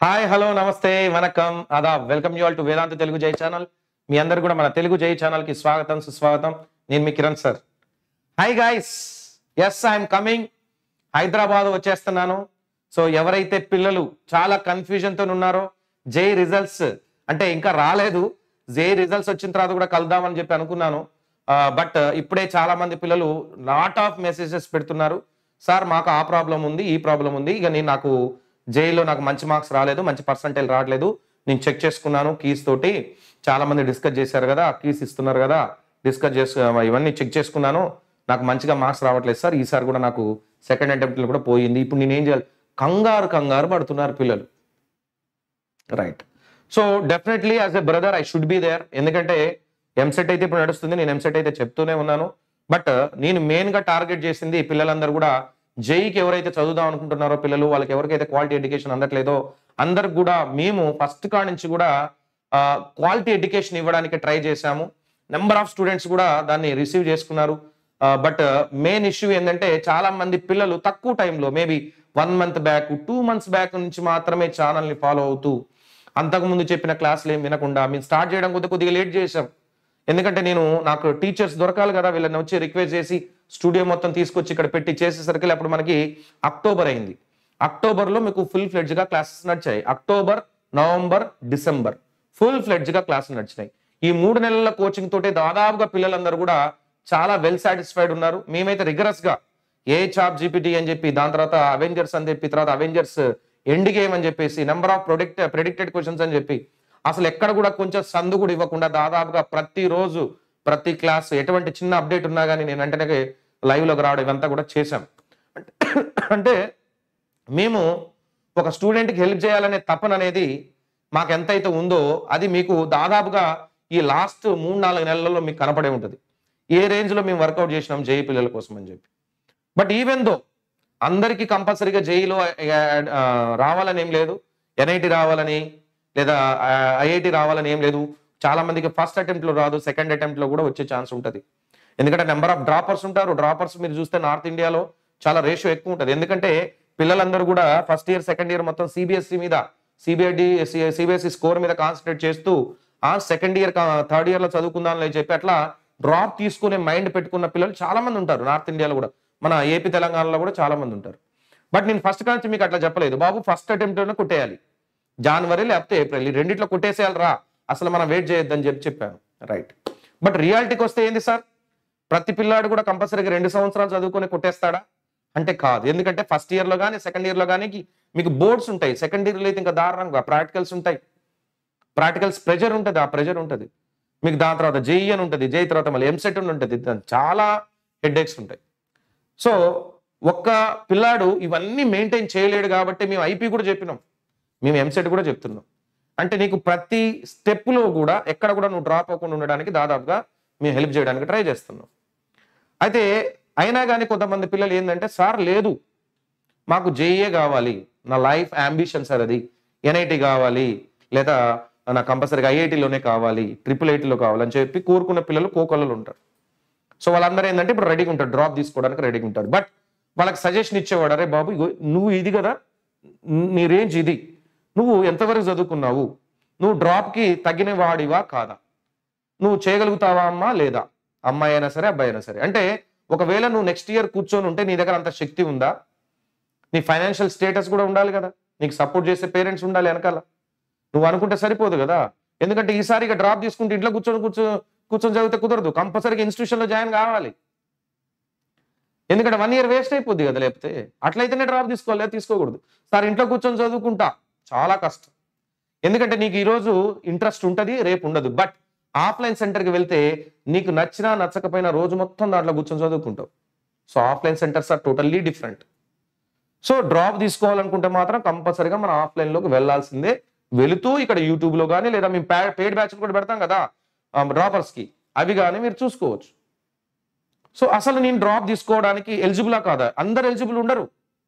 Hi hello నమస్తే వనకం Aadab welcome you all to వేదాంత తెలుగు జై channel. మీ అందరు కూడా మన తెలుగు జై ఛానల్ కి స్వాగతం సుస్వాగతం. నేను మీ Kiran sir. Hi guys, yes I'm coming. Hyderabad వచ్చేస్తున్నాను. సో ఎవరైతే పిల్లలు చాలా కన్ఫ్యూజన్ తో ఉన్నారో, జై రిజల్ట్స్ అంటే ఇంకా రాలేదు, జై రిజల్ట్స్ వచ్చిన తర్వాత కూడా కలుద్దామని చెప్పి అనుకున్నాను. బట్ ఇప్పుడే చాలా మంది పిల్లలు లాట్ ఆఫ్ మెసేజెస్ పెడుతున్నారు. సార్ మాకు ఆ ప్రాబ్లం ఉంది, ఈ ప్రాబ్లం ఉంది, ఇక నేను నాకు జేఈలో నాకు మంచి మార్క్స్ రాలేదు, మంచి పర్సంటేజ్ రావట్లేదు, నేను చెక్ చేసుకున్నాను కీస్ తోటి, చాలా మంది డిస్కస్ చేశారు కదా, కీస్ ఇస్తున్నారు కదా, డిస్కస్ చేసు ఇవన్నీ చెక్ చేసుకున్నాను, నాకు మంచిగా మార్క్స్ రావట్లేదు సార్, ఈసారి కూడా నాకు సెకండ్ అటెంప్ట్లో కూడా పోయింది, ఇప్పుడు నేను ఏం చేయాలి? కంగారు కంగారు పడుతున్నారు పిల్లలు. Right. So definitely as a brother I should be there. ఎందుకంటే ఎంసెట్ అయితే ఇప్పుడు నడుస్తుంది, నేను ఎంసెట్ అయితే చెప్తూనే ఉన్నాను. బట్ నేను మెయిన్ గా టార్గెట్ చేసింది పిల్లలందరూ కూడా జేఈకి ఎవరైతే చదువుదాం అనుకుంటున్నారో పిల్లలు, వాళ్ళకి ఎవరికైతే క్వాలిటీ ఎడ్యుకేషన్ అందట్లేదో అందరికి కూడా మేము ఫస్ట్ కాడ నుంచి కూడా క్వాలిటీ ఎడ్యుకేషన్ ఇవ్వడానికి ట్రై చేశాము. నెంబర్ ఆఫ్ స్టూడెంట్స్ కూడా దాన్ని రిసీవ్ చేసుకున్నారు. బట్ మెయిన్ ఇష్యూ ఏంటంటే చాలా మంది పిల్లలు తక్కువ టైంలో, maybe 1 month back 2 months back నుంచి మాత్రమే ఛానల్ని ఫాలో అవుతూ అంతకుముందు చెప్పిన క్లాసులు ఏం వినకుండా మేము స్టార్ట్ చేయడం కొద్దిగా లేట్ చేసాం. ఎందుకంటే నాకు టీచర్స్ దొరకాలి కదా, వీళ్ళని వచ్చి రిక్వెస్ట్ చేసి స్టూడియో మొత్తం తీసుకొచ్చి ఇక్కడ పెట్టి చేసేసరికి అప్పుడు మనకి అక్టోబర్ అయింది. అక్టోబర్లో మీకు ఫుల్ ఫ్లెడ్జ్గా క్లాసెస్ నడిచాయి. అక్టోబర్, నవంబర్, డిసెంబర్ ఫుల్ ఫ్లెడ్జ్గా క్లాసులు నడిచినాయి. ఈ 3 నెలల కోచింగ్ తోటే దాదాపుగా పిల్లలందరూ కూడా చాలా వెల్ సాటిస్ఫైడ్ ఉన్నారు. మేమైతే రిగరస్ గా చాప్ జీపీటీ అని చెప్పి, దాని తర్వాత అవెంజర్స్ అని చెప్పి, తర్వాత అవెంజర్స్ ఎండ్ గేమ్ అని చెప్పేసి, నెంబర్ ఆఫ్ ప్రెడిక్టెడ్ క్వశ్చన్స్ అని చెప్పి, అసలు ఎక్కడ కూడా కొంచెం సందు కూడా ఇవ్వకుండా దాదాపుగా ప్రతిరోజు ప్రతి క్లాస్ ఎటువంటి చిన్న అప్డేట్ ఉన్నా కానీ నేను వెంటనే లైవ్ లోకి రావడం ఇవంతా కూడా చేశాం. అంటే మేము ఒక స్టూడెంట్కి హెల్ప్ చేయాలనే తపన అనేది మాకు ఎంతైతే ఉందో అది మీకు దాదాపుగా ఈ లాస్ట్ 3-4 నెలల్లో మీకు కనపడే ఉంటుంది, ఏ రేంజ్ లో మేము వర్కౌట్ చేసినాం జేఈ పిల్లల కోసం అని చెప్పి. బట్ ఈవెన్ దో అందరికీ కంపల్సరీగా జేఈలో రావాలని ఏం లేదు, ఎన్ఐటి రావాలని లేదా ఐఐటి రావాలని ఏం లేదు. చాలా మందికి ఫస్ట్ అటెంప్ట్ లో రాదు, సెకండ్ అటెంప్ట్ లో కూడా వచ్చే ఛాన్స్ ఉంటుంది. ఎందుకంటే నెంబర్ ఆఫ్ డ్రాపర్స్ ఉంటారు. డ్రాపర్స్ మీరు చూస్తే నార్త్ ఇండియాలో చాలా రేషియో ఎక్కువ ఉంటుంది. ఎందుకంటే పిల్లలందరూ కూడా ఫస్ట్ ఇయర్ సెకండ్ ఇయర్ మొత్తం సిబిఎస్ఈ మీద, సిబిఎస్ఈ స్కోర్ మీద కాన్సన్ట్రేట్ చేస్తూ సెకండ్ ఇయర్ థర్డ్ ఇయర్ లో చదువుకుందాం చెప్పి అట్లా డ్రాప్ తీసుకునే మైండ్ పెట్టుకున్న పిల్లలు చాలా మంది ఉంటారు నార్త్ ఇండియాలో కూడా, మన ఏపీ తెలంగాణలో కూడా చాలా మంది ఉంటారు. బట్ నేను ఫస్ట్ నుంచి మీకు అట్లా చెప్పలేదు, బాబు ఫస్ట్ అటెంప్ట్ లోనే కొట్టేయాలి, జనవరి లేకపోతే ఏప్రిల్, ఈ రెండిట్లో కొట్టేసేయాలి రా, అసలు మనం వెయిట్ చేయొద్దని చెప్పాను. రైట్. బట్ రియాలిటీకి వస్తే ఏంది సార్, ప్రతి పిల్లాడు కూడా కంపల్సరీగా 2 సంవత్సరాలు చదువుకొని కొట్టేస్తాడా అంటే కాదు. ఎందుకంటే ఫస్ట్ ఇయర్ లో కానీ సెకండ్ ఇయర్ లో కానీ మీకు బోర్డ్స్ ఉంటాయి. సెకండ్ ఇయర్లో అయితే ఇంకా దారుణంగా ప్రాక్టికల్స్ ఉంటాయి. ప్రాక్టికల్స్ ప్రెజర్ ఉంటుంది, ఆ ప్రెజర్ ఉంటుంది మీకు. దాని తర్వాత జేఈ అని ఉంటుంది, జేఈ తర్వాత మళ్ళీ ఎంసెట్ ఉంటుంది, చాలా హెడ్ఏక్స్ ఉంటాయి. సో ఒక్క పిల్లాడు ఇవన్నీ మెయింటైన్ చేయలేడు కాబట్టి మేము ఐపీ కూడా చెప్పినాం, మేము ఎంసెట్ కూడా చెప్తున్నాం. అంటే నీకు ప్రతి స్టెప్లో కూడా ఎక్కడ కూడా నువ్వు డ్రాప్ అవ్వకుండా ఉండడానికి దాదాపుగా మేము హెల్ప్ చేయడానికి ట్రై చేస్తున్నాం. అయితే అయినా కానీ కొంతమంది పిల్లలు ఏంటంటే, సార్ లేదు మాకు జేఈఏ కావాలి, నా లైఫ్ అంబిషన్ సార్ అది, ఎన్ఐటి కావాలి లేదా నాకు కంపల్సరీగా ఐఐటీలోనే కావాలి, IIITలో కావాలని చెప్పి కోరుకున్న పిల్లలు కోకొల్లలు ఉంటారు. సో వాళ్ళందరూ ఏంటంటే ఇప్పుడు రెడీగా ఉంటారు, డ్రాప్ తీసుకోవడానికి రెడీగా ఉంటారు. బట్ వాళ్ళకి సజెషన్ ఇచ్చేవాడు, అరే బాబు నువ్వు ఇది కదా, నీ రేంజ్ ఇది, నువ్వు ఎంతవరకు చదువుకున్నావు, నువ్వు డ్రాప్కి తగిన వాడివా కాదా, నువ్వు చేయగలుగుతావా అమ్మా లేదా, అమ్మాయి అయినా సరే అబ్బాయి అయినా సరే. అంటే ఒకవేళ నువ్వు నెక్స్ట్ ఇయర్ కూర్చొని ఉంటే నీ దగ్గర అంత శక్తి ఉందా, నీ ఫైనాన్షియల్ స్టేటస్ కూడా ఉండాలి కదా, నీకు సపోర్ట్ చేసే పేరెంట్స్ ఉండాలి వెనకాల. నువ్వు అనుకుంటే సరిపోదు కదా. ఎందుకంటే ఈసారిగా డ్రాప్ తీసుకుంటే ఇంట్లో కూర్చొని చదివితే కుదరదు, కంపల్సరీగా ఇన్స్టిట్యూషన్లో జాయిన్ కావాలి. ఎందుకంటే 1 year వేస్ట్ అయిపోద్ది కదా, లేకపోతే అట్లయితేనే డ్రాప్ తీసుకోవాలి, లేదా తీసుకోకూడదు. సార్ ఇంట్లో కూర్చొని చదువుకుంటా చాలా కష్టం. ఎందుకంటే నీకు ఈరోజు ఇంట్రెస్ట్ ఉంటుంది, రేపు ఉండదు. బట్ ఆఫ్లైన్ సెంటర్కి వెళ్తే నీకు నచ్చినా నచ్చకపోయినా రోజు మొత్తం దాంట్లో కూర్చొని చదువుకుంటావు. So offline centres are totally different. So drop తీసుకోవాలనుకుంటే మాత్రం కంపల్సరీగా మనం ఆఫ్లైన్లోకి వెళ్లాల్సిందే. వెళుతూ ఇక్కడ యూట్యూబ్లో కానీ లేదా మేము పెయిడ్ బ్యాచ్ కూడా పెడతాం కదా డ్రాపర్స్కి, అవి కానీ మీరు చూసుకోవచ్చు. సో అసలు నేను డ్రాప్ తీసుకోవడానికి ఎలిజిబులా కాదా, అందరు ఎలిజిబుల్ ఉండరు,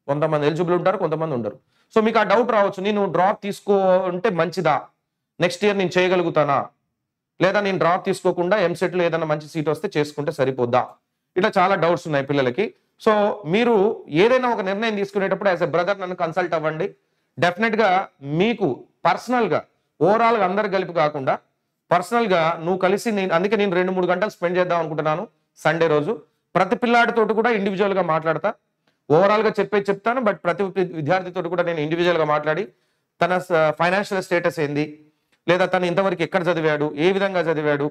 కొంతమంది ఎలిజిబుల్ ఉంటారు, కొంతమంది ఉండరు. సో మీకు ఆ డౌట్ రావచ్చు, నేను డ్రాప్ తీసుకోంటే మంచిదా, నెక్స్ట్ ఇయర్ నేను చేయగలుగుతానా, లేదా నేను డ్రాప్ తీసుకోకుండా ఎంసెట్లో ఏదైనా మంచి సీట్ వస్తే చేసుకుంటే సరిపోద్దా, ఇట్లా చాలా డౌట్స్ ఉన్నాయి పిల్లలకి. సో మీరు ఏదైనా ఒక నిర్ణయం తీసుకునేటప్పుడు యాజ్ ఎ బ్రదర్ నన్ను కన్సల్ట్ అవ్వండి. డెఫినెట్గా మీకు పర్సనల్గా ఓవరాల్గా అందరు కలిపి కాకుండా పర్సనల్గా నువ్వు కలిసి అందుకే నేను 2-3 గంటలు స్పెండ్ చేద్దాం అనుకుంటున్నాను సండే రోజు. ప్రతి పిల్లాడితోటి కూడా ఇండివిజువల్గా మాట్లాడతా. ఓవరాల్గా చెప్తాను, బట్ ప్రతి విద్యార్థితో కూడా నేను ఇండివిజువల్గా మాట్లాడి తన ఫైనాన్షియల్ స్టేటస్ ఏంది, లేదా తను ఇంతవరకు ఎక్కడ చదివాడు, ఏ విధంగా చదివాడు,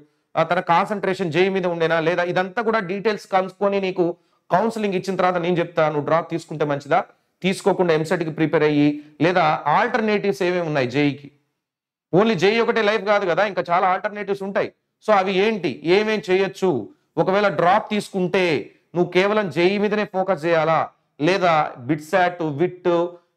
తన కాన్సన్ట్రేషన్ జేఈ మీద ఉండేనా లేదా, ఇదంతా కూడా డీటెయిల్స్ కనుక్కొని నీకు కౌన్సిలింగ్ ఇచ్చిన తర్వాత నేను చెప్తాను నువ్వు డ్రాప్ తీసుకుంటే మంచిదా, తీసుకోకుండా ఎంసెట్కి ప్రిపేర్ అయ్యి, లేదా ఆల్టర్నేటివ్స్ ఏమేమి ఉన్నాయి జేఈకి. ఓన్లీ జేఈ ఒకటే లైఫ్ కాదు కదా, ఇంకా చాలా ఆల్టర్నేటివ్స్ ఉంటాయి. సో అవి ఏంటి, ఏమేం చేయొచ్చు, ఒకవేళ డ్రాప్ తీసుకుంటే నువ్వు కేవలం జేఈ మీదనే ఫోకస్ చేయాలా, లేదా బిట్సాట్, విట్,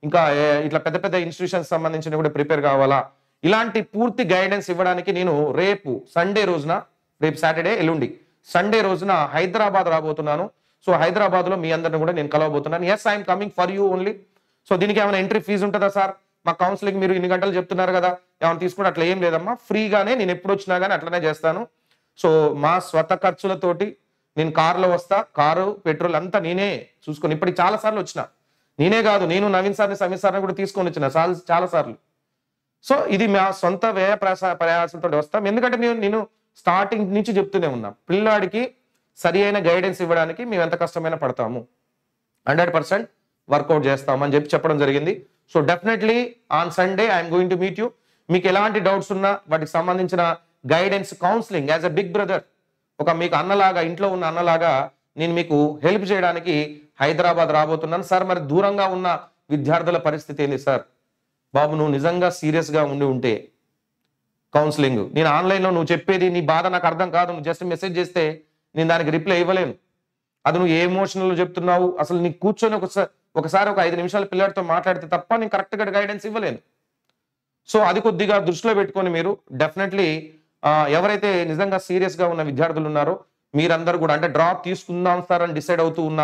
ఇంకా ఇట్లా పెద్ద పెద్ద ఇన్స్టిట్యూషన్స్ సంబంధించిన కూడా ప్రిపేర్ కావాలా, ఇలాంటి పూర్తి గైడెన్స్ ఇవ్వడానికి నేను రేపు సండే రోజున, రేపు సాటర్డే ఎల్లుండి సండే రోజున హైదరాబాద్ రాబోతున్నాను. సో హైదరాబాద్ లో మీ అందరిని కూడా నేను కలవబోతున్నాను. Yes, I'm coming for you only. So దీనికి ఏమైనా ఎంట్రీ ఫీజు ఉంటుందా సార్, మా కౌన్సిలింగ్ మీరు ఇన్ని గంటలు చెప్తున్నారు కదా ఏమైనా తీసుకుంటే, అట్లా ఏం లేదమ్మా, ఫ్రీగానే నేను ఎప్పుడు వచ్చినా కానీ అట్లనే చేస్తాను. సో మా స్వత ఖర్చులతోటి నేను కారులో వస్తా, కారు పెట్రోల్ అంతా నేనే చూసుకొని, ఇప్పటికి చాలా సార్లు వచ్చిన, నేనే కాదు నేను నవీన్ సార్ని సమీర్ సార్ని కూడా తీసుకొని వచ్చిన చాలా సార్లు. సో ఇది మా సొంత వ్యయ ప్రయాసంతో వస్తాం. ఎందుకంటే నేను స్టార్టింగ్ నుంచి చెప్తూనే ఉన్నా, పిల్లాడికి సరి అయిన గైడెన్స్ ఇవ్వడానికి మేము ఎంత కష్టమైనా పడతాము, 100% వర్కౌట్ చేస్తామని చెప్పడం జరిగింది. So definitely on Sunday I'm going to meet you. మీకు ఎలాంటి డౌట్స్ ఉన్నా వాటికి సంబంధించిన guidance, counselling as a big brother, ఒక మీకు అన్నలాగా, ఇంట్లో ఉన్న అన్నలాగా నేను మీకు హెల్ప్ చేయడానికి హైదరాబాద్ రాబోతున్నాను. సార్ మరి దూరంగా ఉన్న విద్యార్థుల పరిస్థితి ఏంది సార్? బాబు నువ్వు నిజంగా సీరియస్గా ఉంటే కౌన్సిలింగ్, నేను ఆన్లైన్లో నువ్వు చెప్పేది నీ బాధ నాకు అర్థం కాదు, నువ్వు జస్ట్ మెసేజ్ చేస్తే నేను దానికి రిప్లై ఇవ్వలేను. అది నువ్వు ఏ ఎమోషనల్ చెప్తున్నావు, అసలు నీకు కూర్చొని ఒకసారి ఒక 5 నిమిషాలు పిల్లడితో మాట్లాడితే తప్ప నేను కరెక్ట్గా గైడెన్స్ ఇవ్వలేను. సో అది కొద్దిగా దృష్టిలో పెట్టుకొని మీరు డెఫినెట్లీ ఎవరైతే నిజంగా సీరియస్గా ఉన్న విద్యార్థులు ఉన్నారో మీరందరూ కూడా, అంటే డ్రాప్ తీసుకుందాం సార్ అని డిసైడ్ అవుతూ ఉన్న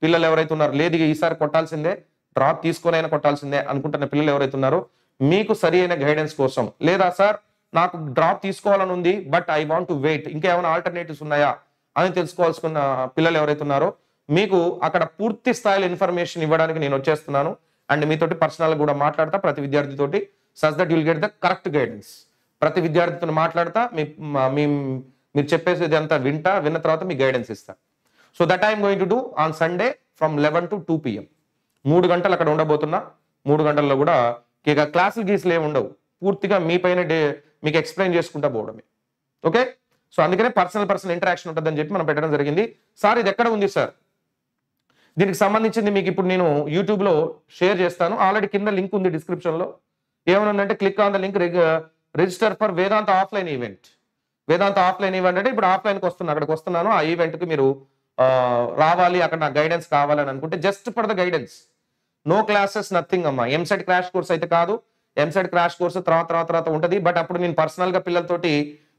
పిల్లలు ఎవరైతే ఉన్నారో, లేదు ఈసారి కొట్టాల్సిందే, డ్రాప్ తీసుకొని అయినా కొట్టాల్సిందే అనుకుంటున్న పిల్లలు ఎవరైతే ఉన్నారో, మీకు సరి అయిన గైడెన్స్ కోసం, లేదా సార్ నాకు డ్రాప్ తీసుకోవాలని ఉంది but I want to wait, ఇంకా ఏమైనా ఆల్టర్నేటివ్స్ ఉన్నాయా అని తెలుసుకోవాల్సిన పిల్లలు ఎవరైతే ఉన్నారో, మీకు అక్కడ పూర్తి స్థాయిలో ఇన్ఫర్మేషన్ ఇవ్వడానికి నేను వచ్చేస్తున్నాను. అండ్ మీతోటి పర్సనల్ కూడా మాట్లాడతా ప్రతి విద్యార్థితోటి, such that you'll get the correct guidance. ప్రతి విద్యార్థితో మాట్లాడతా, మీరు చెప్పేది అంతా విన్న తర్వాత మీకు గైడెన్స్ ఇస్తా. So that I'm going to do on Sunday from 11 to 2 PM. 3 గంటలు అక్కడ ఉండబోతున్నా. 3 గంటల్లో కూడా ఇక క్లాసులు గీసులు ఏమి ఉండవు, పూర్తిగా మీ పైన మీకు ఎక్స్ప్లెయిన్ చేసుకుంటా పోవడమే. ఓకే, సో అందుకనే పర్సనల్ ఇంటరాక్షన్ ఉంటుందని చెప్పి మనం పెట్టడం జరిగింది. సార్ ఇది ఎక్కడ ఉంది సార్, దీనికి సంబంధించింది మీకు ఇప్పుడు నేను యూట్యూబ్లో షేర్ చేస్తాను. ఆల్రెడీ కింద లింక్ ఉంది డిస్క్రిప్షన్లో. ఏమనుందంటే click on the link, register for Vedanta offline event. Vedanta offline event అంటే ఇప్పుడు ఆఫ్లైన్కి వస్తున్నాను, అక్కడికి వస్తున్నాను. ఆ ఈవెంట్కి మీరు రావాలి, అక్కడ నాకు గైడెన్స్ కావాలని అనుకుంటే just for the guidance, no classes, nothing అమ్మా. ఎంసెట్ క్రాష్ కోర్స్ అయితే కాదు, ఎంసెట్ క్రాష్ కోర్స్ తర్వాత ఉంటుంది. బట్ అప్పుడు నేను పర్సనల్గా పిల్లలతోటి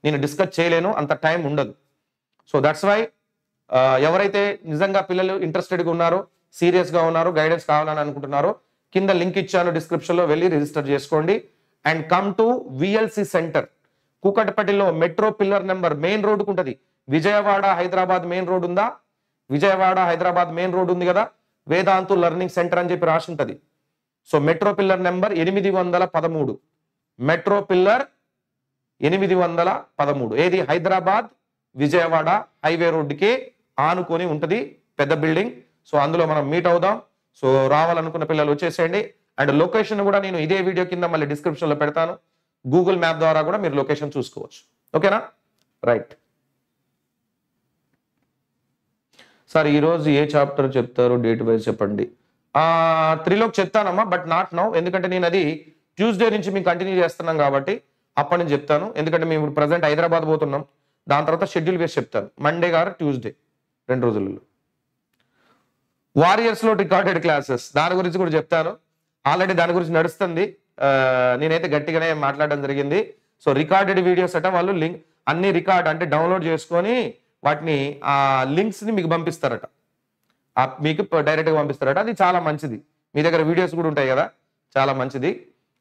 నేను డిస్కస్ చేయలేను, అంత టైం ఉండదు. సో దట్స్ వై ఎవరైతే నిజంగా పిల్లలు ఇంట్రెస్టెడ్గా ఉన్నారో, సీరియస్గా ఉన్నారో, గైడెన్స్ కావాలని అనుకుంటున్నారో, కింద లింక్ ఇచ్చాను డిస్క్రిప్షన్లో, వెళ్ళి రిజిస్టర్ చేసుకోండి. And come to VLC centre, కూకట్పల్లిలో మెట్రో పిల్లర్ నెంబర్ మెయిన్ రోడ్కు ఉంటుంది. విజయవాడ హైదరాబాద్ మెయిన్ రోడ్ ఉందా, విజయవాడ హైదరాబాద్ మెయిన్ రోడ్ ఉంది కదా, వేదాంతు లెర్నింగ్ సెంటర్ అని చెప్పి రాసి ఉంటుంది. So metro pillar number 813, metro pillar 813, ఏది హైదరాబాద్ విజయవాడ హైవే రోడ్డుకి ఆనుకొని ఉంటుంది, పెద్ద బిల్డింగ్. సో అందులో మనం మీట్ అవుదాం. సో రావాలనుకున్న పిల్లలు వచ్చేసేయండి. అండ్ లొకేషన్ కూడా నేను ఇదే వీడియో కింద మళ్ళీ డిస్క్రిప్షన్లో పెడతాను. గూగుల్ మ్యాప్ ద్వారా కూడా మీరు లొకేషన్ చూసుకోవచ్చు. ఓకేనా, రైట్. సార్ ఈరోజు ఏ చాప్టర్ చెప్తారు, డేట్ వైజ్ చెప్పండి. 3లోకి చెప్తానమ్మా, బట్ నాట్ నౌ, ఎందుకంటే నేను అది ట్యూస్డే నుంచి మేము కంటిన్యూ చేస్తున్నాం కాబట్టి అప్పటి నుంచి చెప్తాను. ఎందుకంటే మేము ఇప్పుడు ప్రజెంట్ హైదరాబాద్ పోతున్నాం, దాని తర్వాత షెడ్యూల్ వేసి చెప్తాను, మండే గారు ట్యూస్డే, 2 రోజులలో. వారియర్స్లో రికార్డెడ్ క్లాసెస్, దాని గురించి కూడా చెప్తాను. ఆల్రెడీ దాని గురించి నడుస్తుంది, నేనైతే గట్టిగానే మాట్లాడడం జరిగింది. సో రికార్డెడ్ వీడియోస్ అట వాళ్ళు అన్ని రికార్డ్ అంటే డౌన్లోడ్ చేసుకొని వాటిని ఆ లింక్స్ని మీకు పంపిస్తారట, మీకు డైరెక్ట్గా పంపిస్తారట. అది చాలా మంచిది, మీ దగ్గర వీడియోస్ కూడా ఉంటాయి కదా, చాలా మంచిది.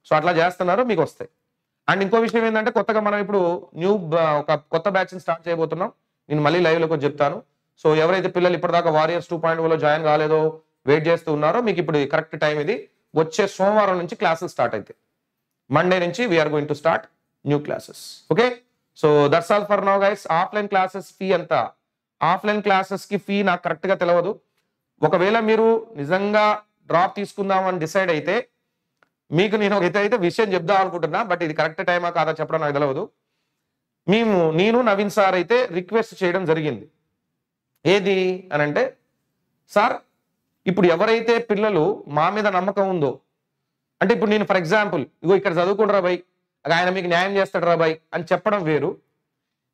సో అట్లా చేస్తున్నారు, మీకు వస్తాయి. అండ్ ఇంకో విషయం ఏంటంటే కొత్తగా మనం ఇప్పుడు ఒక కొత్త బ్యాచ్ని స్టార్ట్ చేయబోతున్నాం. నేను మళ్ళీ లైవ్లోకి చెప్తాను. సో ఎవరైతే పిల్లలు ఇప్పటిదాకా వారియర్స్ 2.0లో జాయిన్ కాలేదో, వెయిట్ చేస్తూ ఉన్నారో, మీకు ఇప్పుడు కరెక్ట్ టైం ఇది. వచ్చే సోమవారం నుంచి క్లాసెస్ స్టార్ట్ అవుతాయి. మండే నుంచి we're going to start new classes. Okay, so that's all for now guys. Offline classes fee ఎంత? ఆఫ్లైన్ క్లాసెస్ కి ఫీ నాకు కరెక్ట్ గా తెలియదు. ఒకవేళ మీరు నిజంగా డ్రాప్ తీసుకుందామని డిసైడ్ అయితే మీకు నేను అయితే విషయం చెప్దాం అనుకుంటున్నా, బట్ ఇది కరెక్ట్ టైమా కాదా చెప్పడం నాకు తెలియదు. నేను నవీన్ సార్ అయితే రిక్వెస్ట్ చేయడం జరిగింది. ఏది అని అంటే, సార్ ఇప్పుడు ఎవరైతే పిల్లలు మా మీద నమ్మకం ఉందో, అంటే ఇప్పుడు నేను ఫర్ ఎగ్జాంపుల్ ఇగో ఇక్కడ చదువుకుంటారా బాయ్, ఆయన మీకు న్యాయం చేస్తాడు రా బాయ్ అని చెప్పడం వేరు,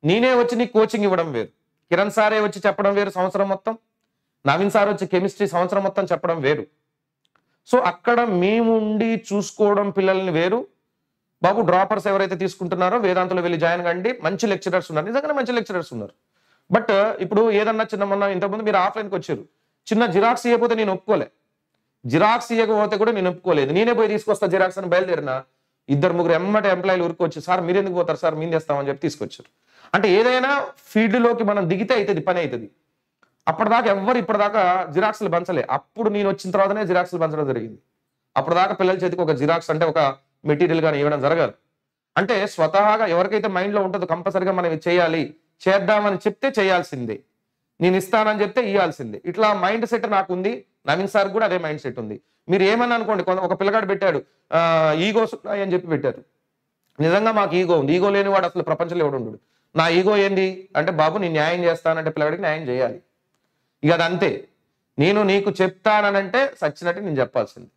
నేనే వచ్చి నీకు కోచింగ్ ఇవ్వడం వేరు. కిరణ్ సారే వచ్చి చెప్పడం వేరు సంవత్సరం మొత్తం, నవీన్ సార్ వచ్చి కెమిస్ట్రీ సంవత్సరం మొత్తం చెప్పడం వేరు. సో అక్కడ మేము ఉండి చూసుకోవడం పిల్లల్ని వేరు. బాబు డ్రాపర్స్ ఎవరైతే తీసుకుంటున్నారో వేదాంతలో వెళ్ళి జాయిన్ కండి, మంచి లెక్చరర్స్ ఉన్నారు, నిజంగానే మంచి లెక్చరర్స్ ఉన్నారు. బట్ ఇప్పుడు ఏదన్నా చిన్న మొన్న ఇంతకుముందు మీరు ఆఫ్లైన్కి వచ్చారు, చిన్న జిరాక్స్ ఇవ్వకపోతే నేను ఒప్పుకోలే, జిరాక్స్ ఇవ్వకపోతే కూడా నేను ఒప్పుకోలేదు. నేనే పోయి తీసుకొస్తా జిరాక్స్ అని బయలుదేరిన 2-3 ఎమ్మటి ఎంప్లాయీలు ఊరుకొచ్చి, సార్ మీరు ఎందుకు పోతారు సార్, మేము చేస్తామని చెప్పి తీసుకొచ్చారు. అంటే ఏదైనా ఫీల్డ్లోకి మనం దిగితే అవుతుంది, పని అవుతుంది. అప్పటిదాకా ఎవ్వరు ఇప్పటిదాకా జిరాక్స్లు పంచలే. అప్పుడు నేను వచ్చిన తర్వాతనే జిరాక్స్లు పంచడం జరిగింది. అప్పటిదాకా పిల్లల చేతికి ఒక జిరాక్స్ అంటే ఒక మెటీరియల్ కానీ ఇవ్వడం జరగదు. అంటే స్వతహాగా ఎవరికైతే మైండ్లో ఉంటుందో కంపల్సరిగా మనం ఇది చేయాలి, చేద్దామని చెప్తే చేయాల్సిందే, నేను ఇస్తానని చెప్తే ఇవ్వాల్సిందే. ఇట్లా మైండ్ సెట్ నాకు ఉంది, నవీన్ సార్ కూడా అదే మైండ్ సెట్ ఉంది. మీరు ఏమన్నా అనుకోండి, ఒక పిల్లగాడు పెట్టాడు ఈగోస్ ఉన్నాయి అని చెప్పి పెట్టారు. నిజంగా మాకు ఈగో ఉంది, ఈగో లేని వాడు అసలు ప్రపంచంలో ఎవడు ఉండడు. నా ఈగో ఏంది అంటే, బాబు నేను న్యాయం చేస్తానంటే పిల్లగాడికి న్యాయం చేయాలి. ఇక అది అంతే. నేను నీకు చెప్తానంటే సచ్చినట్టు నేను చెప్పాల్సింది.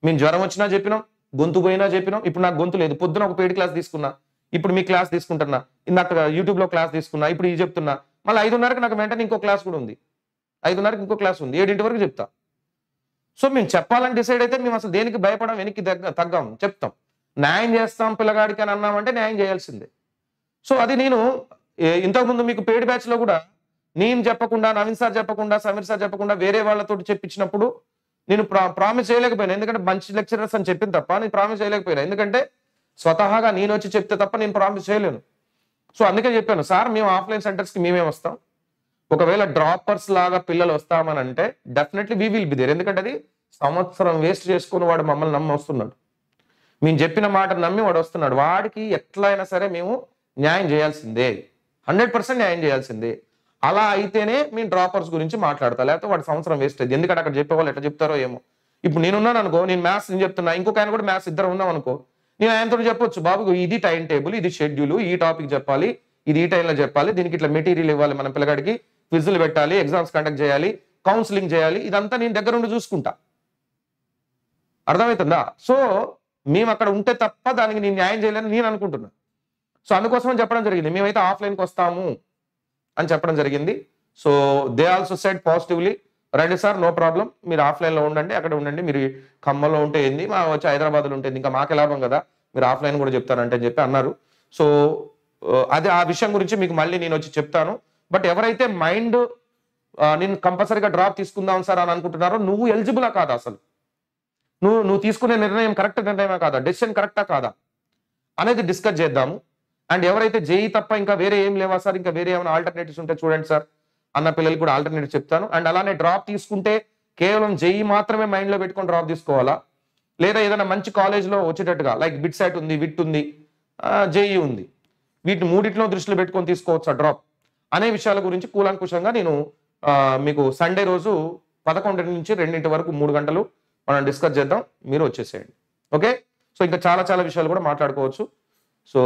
మేము జ్వరం వచ్చినా చెప్పినాం, గొంతు పోయినా చెప్పినాం. ఇప్పుడు నాకు గొంతు లేదు, పొద్దున ఒక పెయిడ్ క్లాస్ తీసుకున్నా, ఇప్పుడు మీ క్లాస్ తీసుకుంటున్నా, ఇందాక యూట్యూబ్లో క్లాస్ తీసుకున్నా, ఇప్పుడు ఇది చెప్తున్నా. మళ్ళీ 5:30కి నాకు వెంటనే ఇంకో క్లాస్ కూడా ఉంది, 5:30కి ఇంకో క్లాస్ ఉంది, 7 వరకు చెప్తా. సో మేము చెప్పాలని డిసైడ్ అయితే మేము అసలు దేనికి భయపడం, వెనక్కి తగ్గాం, చెప్తాం. న్యాయం చేస్తాం పిల్లగాడికి అని అన్నామంటే న్యాయం చేయాల్సిందే. సో అది నేను ఇంతకుముందు మీకు పెయిడ్ బ్యాచ్ లో కూడా నేను చెప్పకుండా, నవీన్ సార్ చెప్పకుండా, సమీర్ సార్ చెప్పకుండా వేరే వాళ్ళతో చెప్పించినప్పుడు నేను ప్రామిస్ చేయలేకపోయినా. ఎందుకంటే మంచి లెక్చరర్స్ అని చెప్పింది తప్ప నేను ప్రామిస్ చేయలేకపోయినా. ఎందుకంటే స్వతహాగా నేను వచ్చి చెప్తే తప్ప నేను ప్రామిస్ చేయలేను. సో అందుకే చెప్పాను, సార్ మేము ఆఫ్లైన్ సెంటర్స్కి మేమే వస్తాం, ఒకవేళ డ్రాపర్స్ లాగా పిల్లలు వస్తామని అంటే definitely we will be there. ఎందుకంటే అది సంవత్సరం వేస్ట్ చేసుకుని వాడు మమ్మల్ని నమ్మి వస్తున్నాడు, మేము చెప్పిన మాట నమ్మి వాడు వస్తున్నాడు. వాడికి ఎట్లయినా సరే మేము న్యాయం చేయాల్సిందే, 100% న్యాయం చేయాల్సిందే. అలా అయితేనే మేము డ్రాపర్స్ గురించి మాట్లాడతా, లేకపోతే వాడు సంవత్సరం వేస్ట్ అయింది. ఎందుకంటే అక్కడ చెప్పేవాళ్ళు ఎట్లా చెప్తారో ఏమో. ఇప్పుడు నేనున్నాను అనుకో, నేను మ్యాథ్స్ నేను చెప్తున్నా, ఇంకొక ఆయన కూడా మ్యాథ్స్ ఇద్దరు ఉన్నాం అనుకో, నేను ఆయనతో చెప్పొచ్చు, బాబు ఇది టైం టేబుల్, ఇది షెడ్యూల్, ఈ టాపిక్ చెప్పాలి, ఇది ఈ టైంలో చెప్పాలి, దీనికి ఇట్లా మెటీరియల్ ఇవ్వాలి, మన పిల్లగాడికి క్విజ్లు పెట్టాలి, ఎగ్జామ్స్ కండక్ట్ చేయాలి, కౌన్సిలింగ్ చేయాలి, ఇదంతా నేను దగ్గర ఉండి చూసుకుంటా. అర్థమవుతుందా? సో మేము అక్కడ ఉంటే తప్ప దానికి నేను న్యాయం చేయలేని నేను అనుకుంటున్నా. సో అందుకోసం చెప్పడం జరిగింది, మేమైతే ఆఫ్లైన్కి వస్తాము అని చెప్పడం జరిగింది. So they also said positively, రండి సార్ నో ప్రాబ్లం, మీరు ఆఫ్లైన్లో ఉండండి, అక్కడ ఉండండి, మీరు ఖమ్మంలో ఉంటే ఏంది, మా వచ్చి హైదరాబాద్లో ఉంటుంది, ఇంకా మాకే లాభం కదా, మీరు ఆఫ్లైన్ కూడా చెప్తారంటే అని చెప్పి అన్నారు. సో అది ఆ విషయం గురించి మీకు మళ్ళీ నేను వచ్చి చెప్తాను. బట్ ఎవరైతే మైండ్ నేను కంపల్సరీగా డ్రాప్ తీసుకుందాం సార్ అని అనుకుంటున్నారో, నువ్వు ఎలిజిబులా కాదా, అసలు నువ్వు తీసుకునే నిర్ణయం కరెక్ట్ నిర్ణయమా కాదా, డెసిషన్ కరెక్టా కాదా అనేది డిస్కస్ చేద్దాము. అండ్ ఎవరైతే జేఈ తప్ప ఇంకా వేరే ఏం లేవా సార్, ఇంకా వేరే ఏమైనా ఆల్టర్నేటివ్స్ ఉంటే చూడండి సార్ అన్న పిల్లలకి కూడా ఆల్టర్నేటివ్ చెప్తాను. అండ్ అలానే డ్రాప్ తీసుకుంటే కేవలం జేఈ మాత్రమే మైండ్లో పెట్టుకొని డ్రాప్ తీసుకోవాలా, లేదా ఏదైనా మంచి కాలేజ్లో వచ్చేటట్టుగా లైక్ బిట్సైట్ ఉంది, విట్ ఉంది, జేఈ ఉంది, వీటిని మూడిట్లో దృష్టిలో పెట్టుకొని తీసుకోవచ్చా డ్రాప్ అనే విషయాల గురించి కూలంకుషంగా నేను మీకు సండే రోజు 11 నుంచి 2 వరకు 3 గంటలు మనం డిస్కస్ చేద్దాం, మీరు వచ్చేసేయండి. ఓకే, సో ఇంకా చాలా చాలా విషయాలు కూడా మాట్లాడుకోవచ్చు. So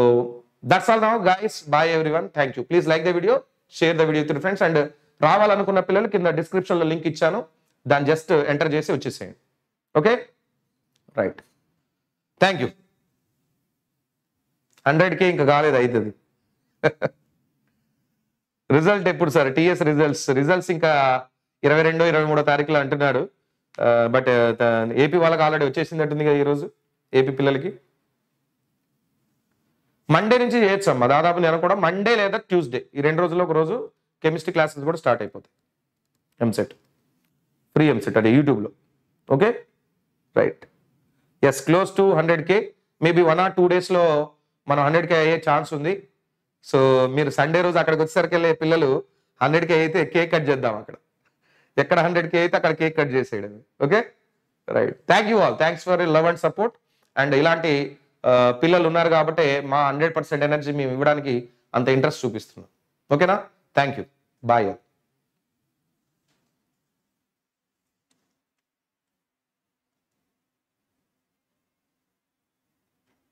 that's all now guys, bye everyone, thank you. Please like the video, share the video with friends. And రావాలనుకున్న పిల్లలు కింద డిస్క్రిప్షన్ లో లింక్ ఇచ్చాను, దాన్ని జస్ట్ ఎంటర్ చేసి వచ్చేసేయండి. Okay, right, thank you. 100K ఇంకా కాలేదు, అవుతుంది. రిజల్ట్ ఎప్పుడు సార్? టీఎస్ రిజల్ట్స్ ఇంకా 22, 23 తారీఖులో అంటున్నాడు. బట్ ఏపీ వాళ్ళకి ఆల్రెడీ వచ్చేసింది అంటుంది కదా ఈరోజు, ఏపీ పిల్లలకి. మండే నుంచి చేయొచ్చమ్మా, దాదాపు నేను కూడా మండే లేదా ట్యూస్డే, ఈ 2 రోజుల్లో ఒక రోజు కెమిస్ట్రీ క్లాసెస్ కూడా స్టార్ట్ అయిపోతాయి. ఎంసెట్, ఫ్రీ ఎంసెట్, అది యూట్యూబ్లో. Okay, right, yes, close to 100K, maybe 1 or 2 డేస్లో మనం 100K అయ్యే ఛాన్స్ ఉంది. సో మీరు సండే రోజు అక్కడికి వచ్చేసరికి వెళ్ళే పిల్లలు 100K అయితే కేక్ కట్ చేద్దాం, అక్కడ ఎక్కడ 100K అయితే అక్కడ కేక్ కట్ చేసేయడం. Okay, right, thank you all, thanks for love and support. And ఇలాంటి పిల్లలు ఉన్నారు కాబట్టి మా 100% ఎనర్జీ మేము ఇవ్వడానికి అంత ఇంట్రెస్ట్ చూపిస్తున్నాం. ఓకేనా? Thank you, bye.